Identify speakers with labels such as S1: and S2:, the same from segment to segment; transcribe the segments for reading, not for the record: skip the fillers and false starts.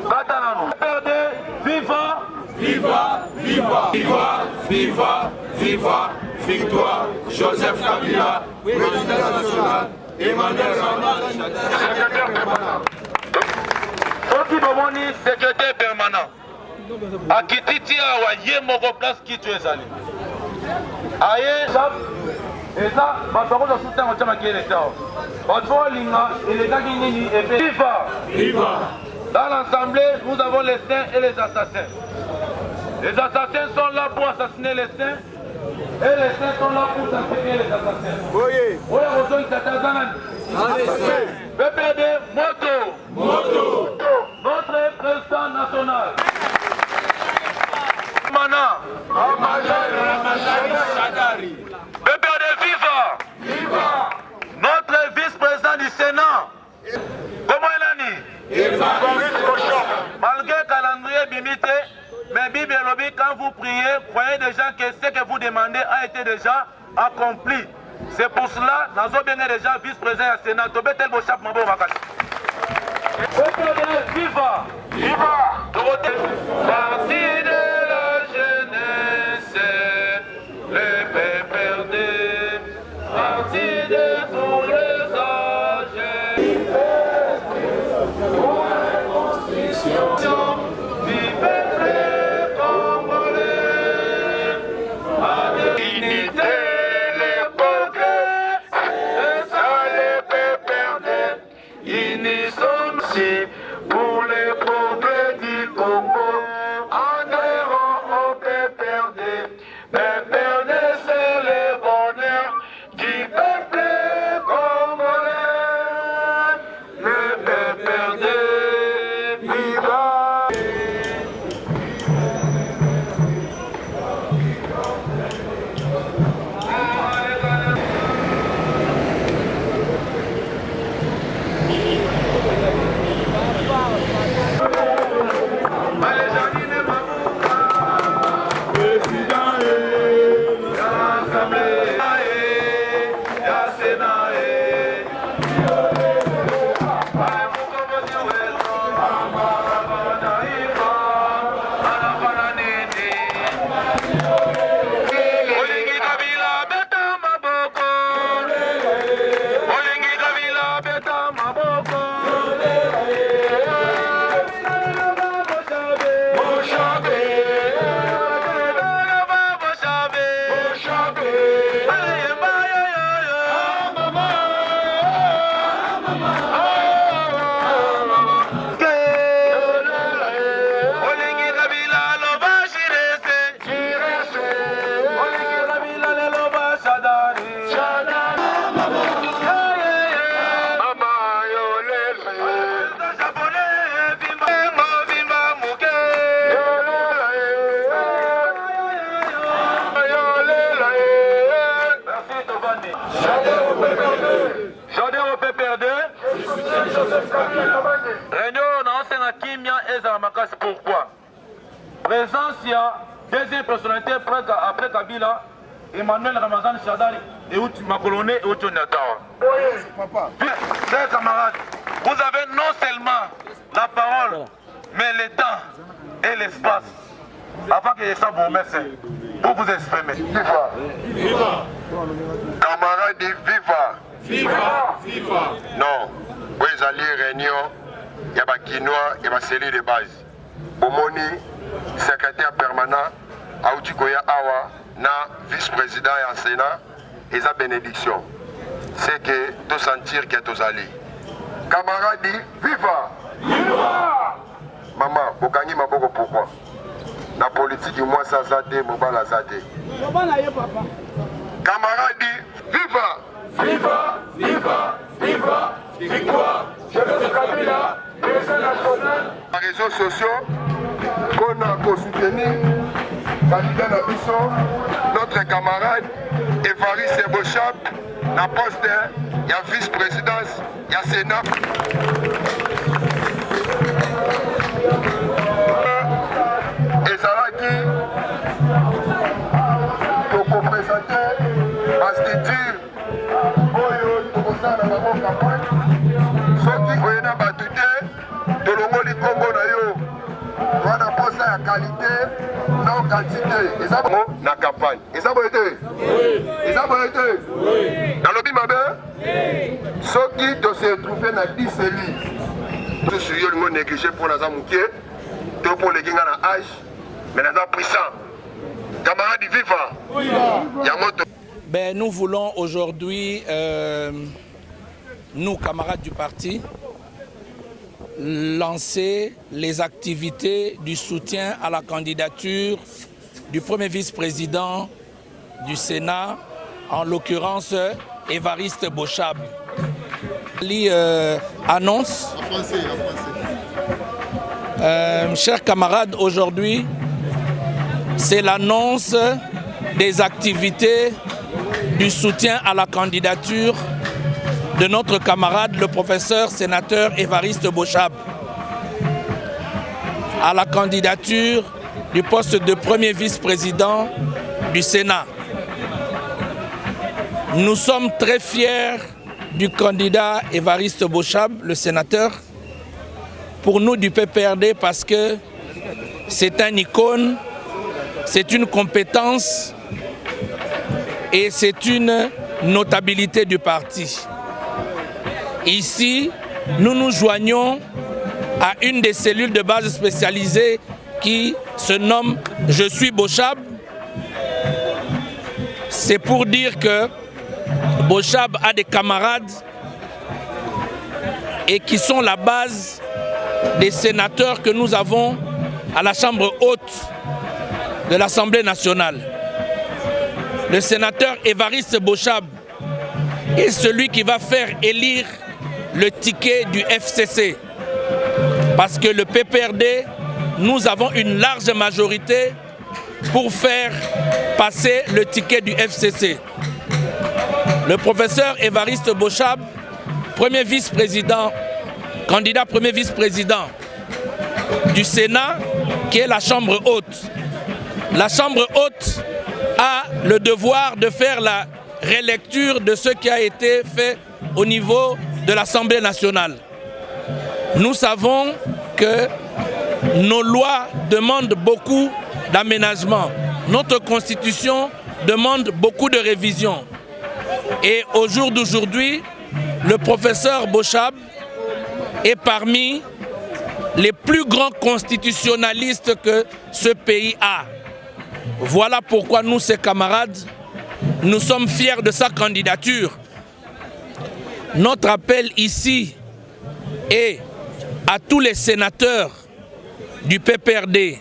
S1: Catalano. PPRD, viva!
S2: Viva, viva, viva, viva, viva, victoire, Joseph Kabila, président national, Emmanuel Ramon, secrétaire permanent.
S1: Soki bomoni secrétaire permanent. Akititi awa ye moko place qui tu es allé. Aye, et ça, ma parole de soutien au Tchama qui est l'État. Votre linga, et l'État qui n'est et viva!
S2: Viva!
S1: Dans l'Assemblée, nous avons les saints et les assassins. Les assassins sont là pour assassiner les saints et les saints sont là pour assassiner les assassins.
S2: Oui!
S1: Oui, on dit assassin. PPRD, moto!
S2: Moto!
S1: Notre président national. Mana.
S2: Shadari.
S1: PPRD, viva!
S2: Viva!
S1: Notre vice-président du Sénat. Comment il a dit? Malgré le calendrier bimité, mais Bible Lobby, quand vous priez, croyez déjà que ce que vous demandez a été déjà accompli. C'est pour cela que nous avons déjà vice-président du Sénat. Viva!
S2: Viva!
S1: Parti de la jeunesse, le PPRD, parti de tous les âges. Pour les progrès du Congo, adhérons au PPRD. PPRD, c'est le bonheur du peuple congolais. Le PPRD, viva! J'adhère au PPRD. Réunion dans la Kimia et Zamakas. Pourquoi? Présence, il y a deuxième personnalité après Kabila, Emmanuel Ramazan Shadari et Makolone et Outionyatawa. Chers camarades, vous avez non seulement la parole, mais le temps et l'espace afin que ça vous mette pour vous exprimer. Viva!
S2: Viva!
S3: Camarades, viva!
S2: Viva! Viva!
S3: Non, vous allez réunion, il y a des Quinois, il y a des cellules de base. Omoni, secrétaire permanent, Aoutikoya Awa, na vice-président et en Sénat, et sa bénédiction. C'est que tu sentir que tu allés. Camarades, viva!
S2: Viva!
S3: Maman, vous gagnez ma beaucoup pourquoi? La politique, moi, ça zade, mobile à zade. Camarades, viva!
S2: Viva! Viva! Viva! Victoire! Joseph Kabila, président national.
S3: Les réseaux sociaux, qu'on a soutenu, candidat Nabisson, notre camarade Évariste Bochap, la poste, il y a vice-présidence, il y a Sénat. Et ça va dire, pour vous présenter, parce que dire, ceux qui ont battu, eza okati te eza na campagne eza boye te eza boye te nalobi mabe soki tose trouve na 10 cellules sur yo lingo négligé mpo naza moke to mpo oleki nga na âge mais naza puissant camarade viva ya moto.
S4: Ben, nous voulons aujourd'hui, nous camarades du parti, lancer les activités du soutien à la candidature du premier vice-président du Sénat, en l'occurrence Évariste Bochab. Annonce. Chers camarades, aujourd'hui, c'est l'annonce des activités du soutien à la candidature de notre camarade, le professeur sénateur Évariste Bochab, à la candidature du poste de premier vice-président du Sénat. Nous sommes très fiers du candidat Évariste Bochab, le sénateur, pour nous du PPRD, parce que c'est un icône, c'est une compétence et c'est une notabilité du parti. Ici, nous nous joignons à une des cellules de base spécialisées qui se nomme « Je suis Bochab ». C'est pour dire que Bochab a des camarades et qui sont la base des sénateurs que nous avons à la Chambre haute de l'Assemblée nationale. Le sénateur Évariste Bochab est celui qui va faire élire le ticket du FCC. Parce que le PPRD, nous avons une large majorité pour faire passer le ticket du FCC. Le professeur Évariste Bochab, premier vice-président, candidat premier vice-président du Sénat, qui est la Chambre haute. La Chambre haute a le devoir de faire la relecture de ce qui a été fait au niveau de l'Assemblée nationale. Nous savons que nos lois demandent beaucoup d'aménagement. Notre constitution demande beaucoup de révision. Et au jour d'aujourd'hui, le professeur Bochab est parmi les plus grands constitutionnalistes que ce pays a. Voilà pourquoi nous, ses camarades, nous sommes fiers de sa candidature. Notre appel ici est à tous les sénateurs du PPRD,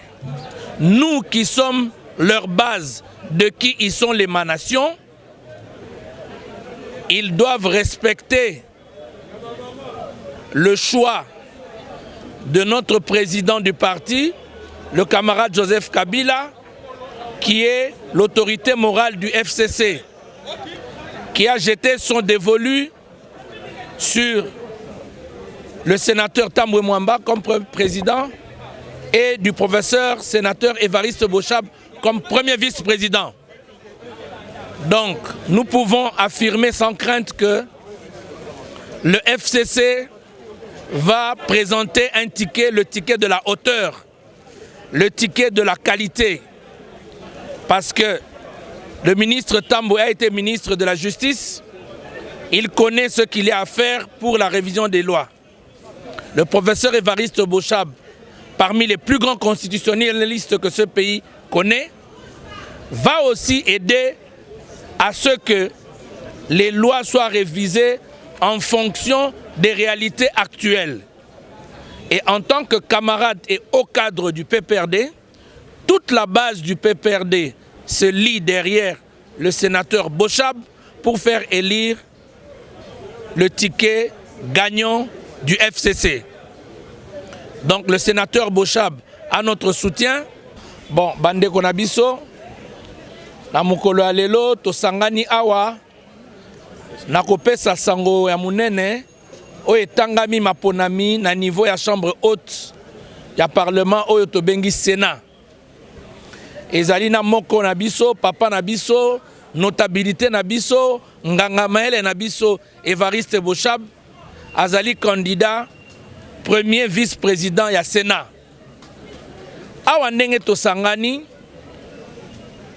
S4: nous qui sommes leur base, de qui ils sont l'émanation, ils doivent respecter le choix de notre président du parti, le camarade Joseph Kabila, qui est l'autorité morale du FCC, qui a jeté son dévolu sur le sénateur Tambwe Mwamba comme président et du professeur sénateur Évariste Bochab comme premier vice-président. Donc, nous pouvons affirmer sans crainte que le FCC va présenter un ticket, le ticket de la hauteur, le ticket de la qualité. Parce que le ministre Tambwe a été ministre de la Justice, il connaît ce qu'il y a à faire pour la révision des lois. Le professeur Évariste Bochab, parmi les plus grands constitutionnalistes que ce pays connaît, va aussi aider à ce que les lois soient révisées en fonction des réalités actuelles. Et en tant que camarade et haut cadre du PPRD, toute la base du PPRD se lie derrière le sénateur Bochab pour faire élire le ticket gagnant du FCC. Donc le sénateur Bochab a notre soutien. Bon, bande konabiso, na mukolo alelo to sangani awa, na kopesa sango ya munene, o etangami maponami na niveau ya chambre haute, ya parlement oyo to bengi Sénat. Ezali na moko na biso, papa na biso, notabilité na biso, nganga maele na biso, Évariste Bochab, azali candidat premier vice-président ya Sénat. Awa ndenge to sangani,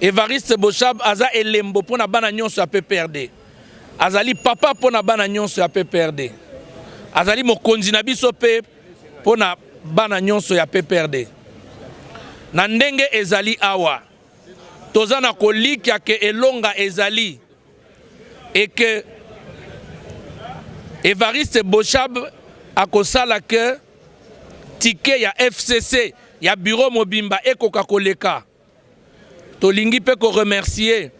S4: Évariste Boshab aza elembo pour na bana nyonso ya PPRD. Azali papa pour na bana nyonso ya PPRD. Azali mokonzi na biso pe pour na bana nyonso ya PPRD. Na ndenge ezali awa. Toza na kolika ke elonga ezali. Et que Évariste Boshab a kosala que ticket ya FCC ya bureau mobimba ekoka koleka. Tolingi pe ko remercier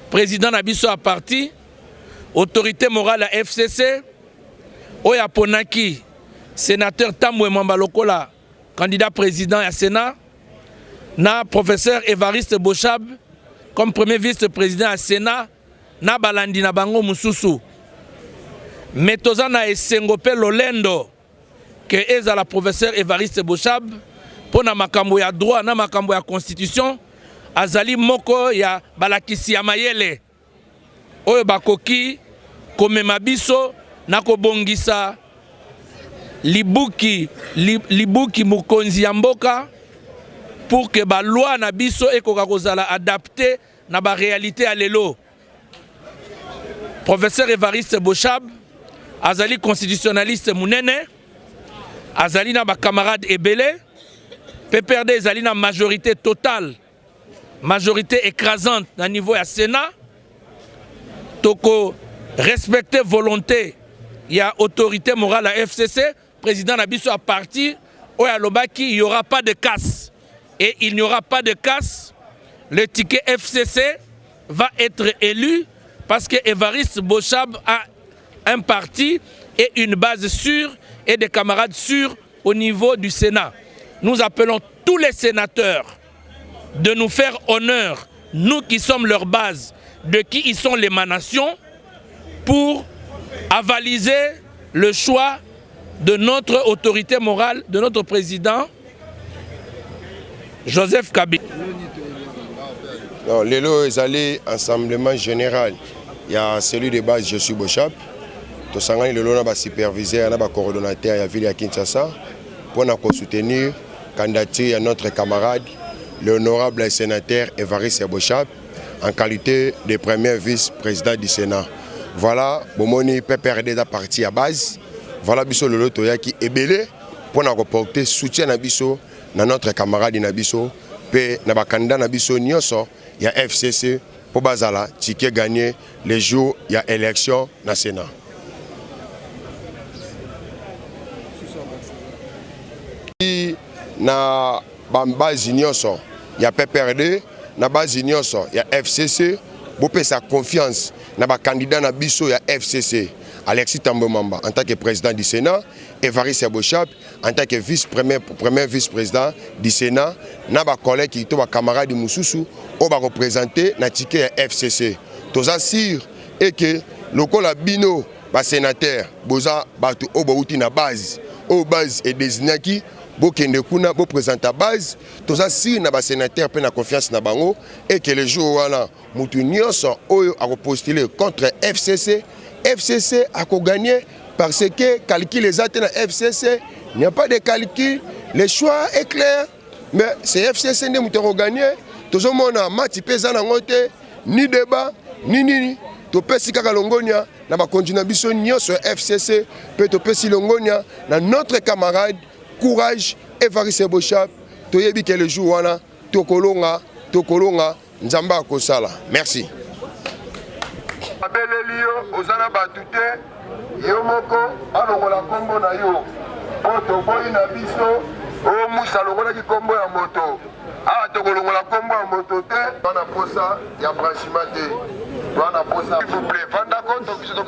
S4: président Nabiso à parti, autorité morale à FCC, Oya Ponaki, sénateur Tambwe Mwamba Lokola, candidat président à Sénat, na professeur Évariste Boshab comme premier vice-président à Sénat, na balandi na bango mususu. Mais tozana esengope lolendo que eza la professeur Évariste Boshab pour na makambo ya droit na makambo ya constitution azali moko ya balakisi ya mayele oyo bakoki komema biso na kobongisa libuki mukonzi ya mboka pour que ba loi na biso ekoka kozala adapté na ba réalité ya lelo. Professeur Évariste Boshab azali constitutionnaliste munene, azali na ba camarade ebele, PPRD azali na majorité totale, majorité écrasante na niveau ya Sénat. Toko respecter volonté, il y a autorité morale à FCC, président Nabiso a parti, Oya Lobaki, il n'y aura pas de casse. Et il n'y aura pas de casse. Le ticket FCC va être élu parce que Évariste Boshab a un parti et une base sûre et des camarades sûrs au niveau du Sénat. Nous appelons tous les sénateurs de nous faire honneur, nous qui sommes leur base, de qui ils sont l'émanation, pour avaliser le choix de notre autorité morale, de notre président, Joseph Kabila.
S3: Lelo est allé assemblement général. Il y a celui de base, je suis Boshab. Tout ça, il y a un superviseur, un coordonnateur à la ville de Kinshasa pour nous soutenir candidature à notre camarade, l'honorable sénateur Évariste Boshab, en qualité de premier vice-président du Sénat. Voilà, Bomoni PPRD da parti à base. Voilà, biso le lotoya qui est belé pour nous apporter soutien à biso, à notre camarade Nabiso, et à candidat Nabiso Nyoso, il y a FCC pour Bazala, qui a gagné les jours, il y a élection dans le Sénat. Na base Nyoso, il y a PPRD, na base Nyoso, il y a FCC, pour sa confiance, na candidat Nabiso, il y a FCC. Alexis Tambomamba en tant que président du Sénat, Évariste Boshab en tant que premier vice-président du Sénat, na ba collègue qui sont camarades de Moussoussou, on va représenter na ticket FCC. Tous assurent et que le col bino ba sénateur boza batu obouti na base, au base et désigné qui bokende kuna bo présenter à base, tous assurent na ba sénateur pe na confiance na bango et que les jours wana mutu nyonso oyo a postuler contre FCC. FCC a gagné parce que calcul les atteint à FCC, il n'y a pas de calcul, le choix est clair, mais c'est FCC qui a gagné. Tout le monde a match ni débat, ni. To pesi kaka longonia na ba continue biso nyonso FCC peut to pesi longonia na notre camarade courage Évariste Boshab to yebi que le jour wana to kolonga nzamba akosala. Merci. Abelelio ozana batute yo moko alongola kombo na yo poto boyi na biso o musa longola ki kombo ya moto a to kolongola kombo ya moto te bana posa ya branchement te bana posa s'il vous plaît vanda konto biso to